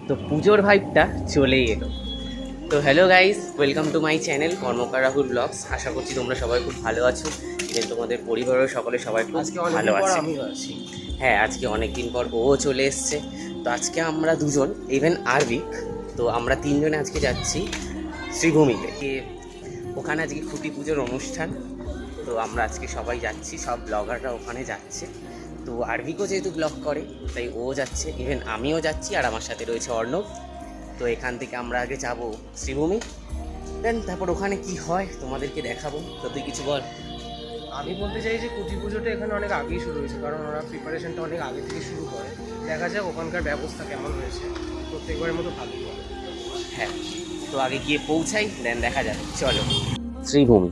তো পুজোর ভাইবটা চলেই এলো। তো hello guys, welcome to my channel Karmakar Rahul vlogs. আশা করছি তোমরা সবাই খুব ভালো আছো, ইভেন তোমাদের পরিবারের সকলে সবাই খুব ভালো আছে। হ্যাঁ, আজকে অনেক দিন পর ও চলে এসছে। তো আজকে আমরা দুজন, ইভেন আরবিক, তো আমরা তিনজনে আজকে যাচ্ছি শ্রীভূমিতে। ওখানে আজকে খুঁটি পুজোর অনুষ্ঠান। তো আমরা আজকে সবাই যাচ্ছি, সব ব্লগাররা ওখানে যাচ্ছে। তো আরবিকও যেহেতু ব্লগ করে তাই ও যাচ্ছে, ইভেন আমিও যাচ্ছি, আর আমার সাথে রয়েছে অর্ণব। তো এখান থেকে আমরা আগে যাব শ্রীভূমি, দেন তারপর ওখানে কি হয় তোমাদেরকে দেখাবো। তো তুই কিছু বল। আমি বলতে চাই যে কুচি পুজোটা এখানে অনেক আগেই শুরু হয়েছে, কারণ ওরা প্রিপারেশনটা অনেক আগে থেকে শুরু করে। দেখা যাক ওখানকার ব্যবস্থা কেমন হয়েছে, প্রত্যেকবারের মতো ভালোই হবে। হ্যাঁ, তো আগে গিয়ে পৌঁছাই, দেন দেখা যাবে। চলো। শ্রীভূমি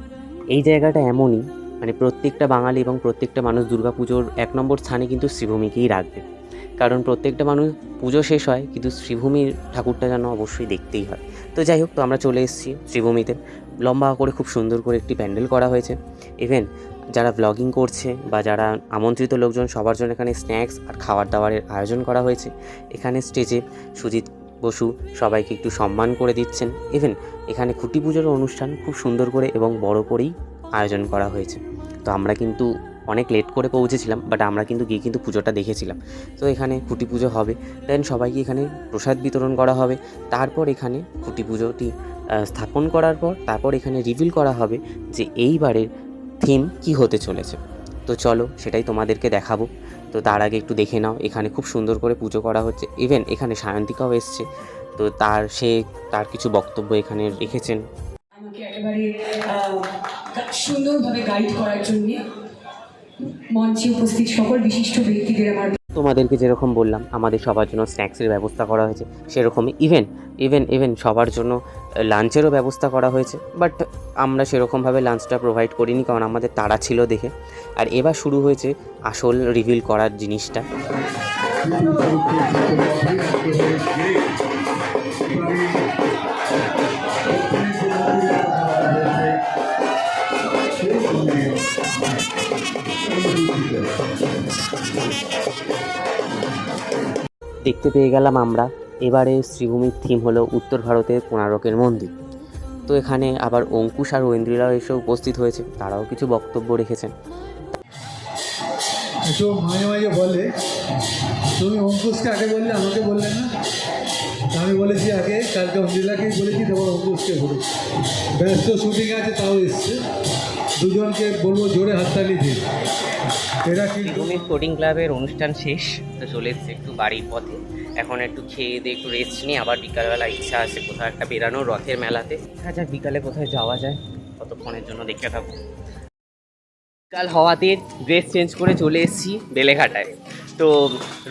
এই জায়গাটা এমনই, মানে প্রত্যেকটা বাঙালি এবং প্রত্যেকটা মানুষ দুর্গাপুজোর 1 নম্বর স্থানে কিন্তু শ্রীভূমিকেই রাখবে। কারণ প্রত্যেকটা মানুষ পুজো শেষ হয় কিন্তু শ্রীভূমির ঠাকুরটা যেন অবশ্যই দেখতেই হয়। তো যাই হোক, তো আমরা চলে এসেছি শ্রীভূমিতে। লম্বা করে খুব সুন্দর করে একটি প্যান্ডেল করা হয়েছে। ইভেন যারা ব্লগিং করছে বা যারা আমন্ত্রিত লোকজন, সবার জন্য এখানে স্ন্যাক্স আর খাবার দাবারের আয়োজন করা হয়েছে। এখানে স্টেজে সুজিত বসু সবাইকে একটু সম্মান করে দিচ্ছেন। ইভেন এখানে খুঁটি পুজোর অনুষ্ঠান খুব সুন্দর করে এবং বড় করেই আয়োজন করা হয়েছে। তো আমরা কিন্তু অনেক লেট করে পৌঁছেছিলাম, বাট আমরা কিন্তু গিয়ে কিন্তু পুজোটা দেখেছিলাম। তো এখানে খুঁটি পুজো হবে, দেন সবাইকে এখানে প্রসাদ বিতরণ করা হবে। তারপর এখানে খুঁটি পুজোটি স্থাপন করার পর তারপর এখানে রিভিল করা হবে যে এইবারের থিম কি হতে চলেছে। তো চলো সেটাই তোমাদেরকে দেখাবো। তো তার আগে একটু দেখে নাও, এখানে খুব সুন্দর করে পুজো করা হচ্ছে। ইভেন এখানে সায়ন্তিকাও এসছে, তো তার কিছু বক্তব্য এখানে রেখেছেন। আমাকে একেবারে সুন্দরভাবে গাইড করার জন্য মঞ্চে উপস্থিত সকল বিশিষ্ট ব্যক্তিদের আমার তোমাদেরকে যেরকম বললাম আমাদের সবার জন্য স্ন্যাক্সের ব্যবস্থা করা হয়েছে, সেরকমই ইভেন সবার জন্য লাঞ্চেরও ব্যবস্থা করা হয়েছে। বাট আমরা সেরকমভাবে লাঞ্চটা প্রোভাইড করিনি, কারণ আমাদের তাড়া ছিল দেখে। আর এবার শুরু হয়েছে আসল রিভিল করার জিনিসটা। দেখতে পেয়ে গেলাম আমরা এবারে শ্রীভূমির থিম হলো উত্তর ভারতের কোণারকের মন্দির। তো এখানে আবার অঙ্কুশ আর ঐন্দ্রিলাও এসে উপস্থিত হয়েছে, তারাও কিছু বক্তব্য রেখেছেন। একটু মাঝে মাঝে বলে, তুমি অঙ্কুশকে আগে বললে, আমাকে বললে না। আমি বলেছি আগে, কালকে ঐন্দ্রিলাকেই বলেছি, তারপর অঙ্কুশকে বলেছি। ব্যস্ত শুটিং আছে, তাও এসছে। দুজনকে বলবো জোরে হাততালি দিন। এরা কিন্তু শ্রীভূমির স্পোর্টিং ক্লাবের অনুষ্ঠান শেষ, তো চলে এসছে একটু বাড়ির পথে। এখন একটু খেয়ে দিয়ে একটু রেস্ট নিই, আবার বিকালবেলা ইচ্ছা আছে কোথাও একটা বেরানোর, রথের মেলাতে। দেখা যাক বিকালে কোথায় যাওয়া যায়, কতক্ষণের জন্য দেখে থাকবো। বিকাল হওয়াতে ড্রেস চেঞ্জ করে চলে এসেছি বেলেঘাটায়। তো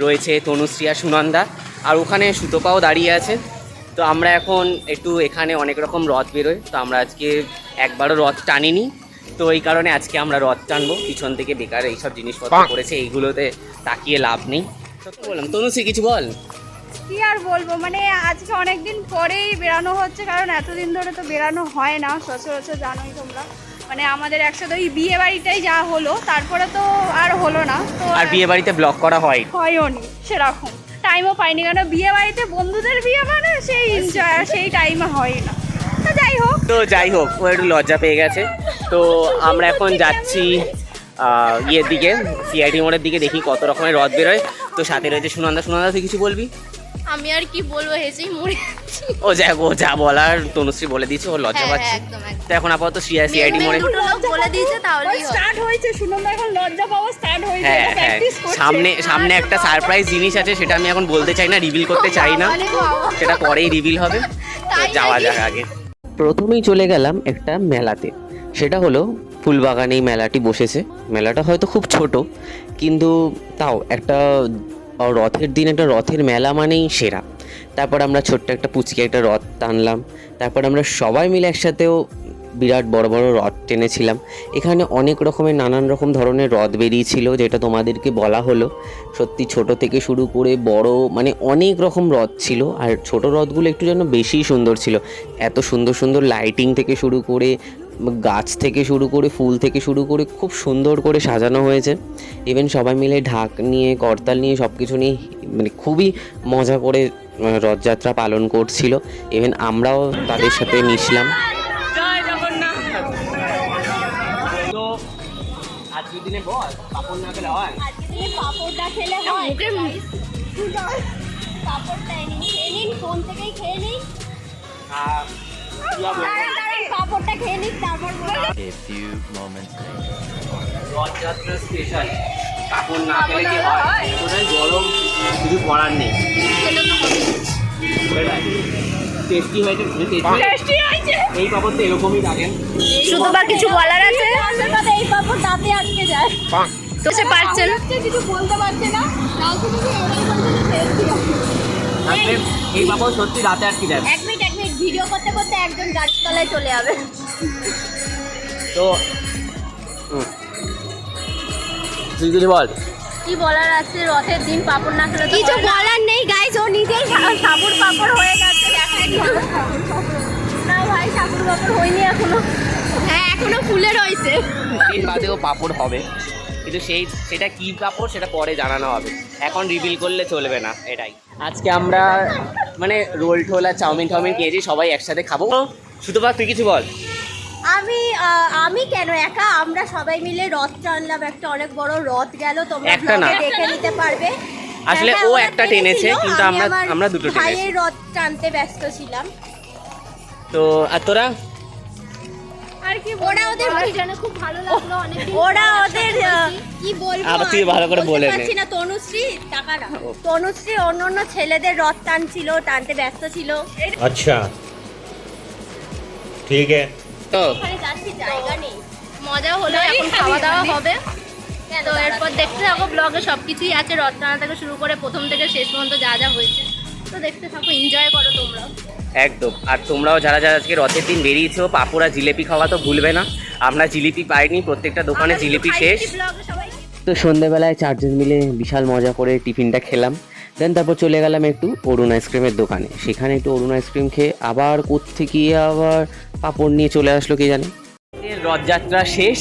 রয়েছে তনুশ্রী আর সুনন্দা, আর ওখানে সুতপাও দাঁড়িয়ে আছে। তো আমরা এখন একটু, এখানে অনেক রকম রথ বেরোয়, তো আমরা আজকে একবারও রথ টানিনি, তো এই কারণে আজকে আমরা রথ টানবো। পিছন থেকে বেকার এইসব জিনিসপত্র করেছে, এইগুলোতে তাকিয়ে লাভ নেই। সত্যি বললাম। তনুশ্রী কিছু বল। কি আর বলবো, মানে আজকে অনেকদিন পরেই বেরানো হচ্ছে, কারণ এতদিন ধরে তো বেরানো হয় না সচরাচর, জানোই তোমরা। মানে আমাদের একসাথে ওই বিয়ে বাড়িটাই যা হলো, তারপরে তো আর হলো না। তো আর বিয়ে বাড়িতে ব্লগ করা হয়নি সেরকম টাইমও পাইনি, কারণ বিয়ে বাড়িতে বন্ধুদের বিয়ে, মানে সেই এনজয় সেই টাইমে হয় না। তো যাই হোক ও একটু লজ্জা পেয়ে গেছে। তো আমরা এখন যাচ্ছি ইয়ের দিকে, সিআইটি মোড়ের দিকে, দেখি কত রকমের রথ বেরোয়। তো সাথে রয়েছে সুনন্দা। তুই কিছু বলবি? আমি আর কি বলবো, হেসেই মরে ও যা বলার তনুশ্রী বলে দিয়েছে, ও লজ্জা পাচ্ছে। তো এখন আপাতত সিআইটি মোড়ে বলে দিয়েছে, তাহলে স্টার্ট হয়েছে। সুনন্দা এখন লজ্জা পাওয়া স্টার্ট হয়েছে। হ্যাঁ, সামনে একটা সারপ্রাইজ জিনিস আছে, সেটা আমি এখন বলতে চাই না, রিভিল করতে চাই না, সেটা পরেই রিভিল হবে। তো যাওয়া যাক আগে। প্রথমেই চলে গেলাম একটা মেলাতে, সেটা হলো ফুলবাগানে এই মেলাটি বসেছে। মেলাটা হয়তো খুব ছোট, কিন্তু তাও একটা রথের দিন একটা রথের মেলা মানেই সেরা। তারপর আমরা ছোট্ট একটা পুচকে একটা রথ টানলাম। তারপর আমরা সবাই মিলে একসাথেও বিরাট বড় বড় রথ টেনেছিলাম। এখানে অনেক রকমের নানান রকম ধরনের রথ বেরিয়েছিল, যেটা তোমাদেরকে বলা হলো। সত্যি ছোট থেকে শুরু করে বড়, মানে অনেক রকম রথ ছিল। আর ছোট রথগুলো একটু যেন বেশিই সুন্দর ছিল, এত সুন্দর সুন্দর লাইটিং থেকে শুরু করে গাছ থেকে শুরু করে ফুল থেকে শুরু করে খুব সুন্দর করে সাজানো হয়েছে। ইভেন সবাই মিলে ঢাক নিয়ে করতাল নিয়ে সব কিছু নিয়ে মানে খুবই মজা করে রথযাত্রা পালন করছিল। ইভেন আমরাও তাদের সাথে মিশলাম। তো আজকের দিনে বল পাপড় না খেলে হয়? পাপড়টা খেলে হয় পাপড়টা খেয়ে নিন ফোন থেকেই খেয়ে নিন পাপড়টা খেয়ে নিন তারপর A few moments later. Rathyatra special papad না খেলে কি হয়? এতটাই গরম, কিছু করার নেই। টেস্টি হয়েছে, টেস্টি হয়েছে। এই পাপড় তো এরকমই লাগেন। শুধু বা কিছু বলার আছে এই পাপড় দাঁতে আটকে যায় তো সে পারছে না কিছু বলতে পারছে না তাও শুধু এই পাপড় সত্যি রাতে আটকে যাবে। এক মিনিট ভিডিও করতে করতে একজন গাছের তলায় চলে যাবে তো তুই কিছু বল। কি বলার আছে রথের দিন পাপড় না খেলে কিছু বলার নেই গাইস ও নিজেই সাবুর পাপড় হয়ে গেছে না ভাই সাবুর পাপড় হয়নি এখনো হ্যাঁ এখনো ফুলে রয়েছে দিন বাদেও পাপড় হবে, কিন্তু সেটা কি পাপড় সেটা পরে জানানো হবে, এখন রিভিল করলে চলবে না। এটাই আজকে আমরা মানে রোল টোল আর চাউমিন খেয়েছি, সবাই একসাথে খাবো। সুতপা তুই কিছু বল। আমি কেন একা আমরা সবাই মিলে রথ টানলাম, একটা অনেক বড় রথ গেল, তোমরা একটা না। vlog-এ দেখে নিতে পারবে। আসলে হ্যাঁ, ও ওরা একটা টেনেছে, টেনেছিল, কিন্তু আমি আমার আমরা দুটো টেনেছি। ভাইয়ের রথ টানতে ব্যস্ত ছিলাম। তো আর তোরা? আর কি ওরা ওদের জানে খুব ভালো লাগলো অনেক ওরা ওদের কি বলবো আবার তুই ভালো করে বলে নে। পারছি না। তনুশ্রী টাকাটা তনুশ্রী অন্য ছেলেদের রথ টানছিল, টানতে ব্যস্ত ছিল। अच्छा ठीक है। তো ওখানে যাচ্ছি জায়গা নেই, মজা হলো, এখন খাওয়া দাওয়া হবে। তো এরপর দেখতে থাকো ব্লগে সবকিছুই আছে, রথ টানা থেকে শুরু করে প্রথম থেকে শেষ পর্যন্ত যা যা হয়েছে, তো দেখতে থাকো, এনজয় করো তোমরা। একদম। আর তোমরাও যারা যারা আজকে রথের দিন বেরিয়েছো, পাঁপড় আর জিলিপি খাওয়া তো ভুলবে না। আমরা জিলিপি পাইনি, প্রত্যেকটা দোকানে জিলিপি শেষ। তো সন্ধ্যেবেলায় চারজন মিলে বিশাল মজা করে টিফিনটা খেলাম। দেন তারপর চলে গেলাম একটু অরুণ আইসক্রিমের দোকানে, সেখানে একটু অরুণ আইসক্রিম খেয়ে আবার কোত্থেকে আবার পাঁপড় নিয়ে চলে আসলো কে জানে। রথযাত্রা শেষ,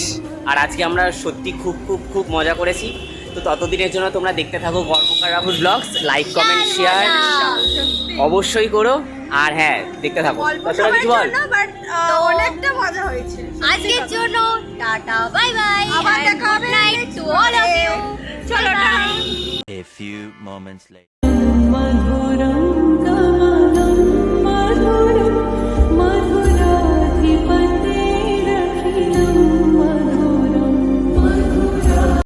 আর আজকে আমরা সত্যি খুব খুব খুব মজা করেছি। তো ততদিনের জন্য তোমরা দেখতে থাকো Karmakar Rahul vlogs, like comment share অবশ্যই করো। আর হ্যাঁ দেখতে থাকো। তাছাড়া কিছু বল। অনেকটা মজা হয়েছে আজকের জন্য টাটা বাই বাই, আবার দেখা হবে night to all of you. চলো tata. A few moments later. मधुरं कमलं मधुरं